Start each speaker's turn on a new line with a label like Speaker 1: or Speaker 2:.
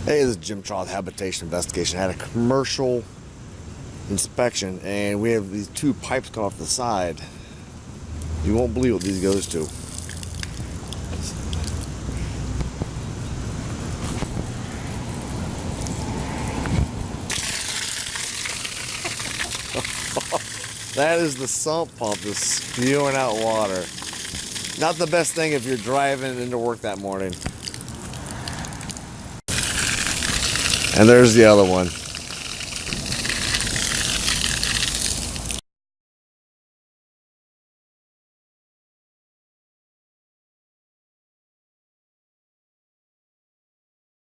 Speaker 1: Hey, this is Jim Charles, Habitation Investigation. I had a commercial inspection, and we have these two pipes cut off the side. You won't believe what these goes to. That is the sump pump that's spewing out water. Not the best thing if you're driving into work that morning. And there's the other one.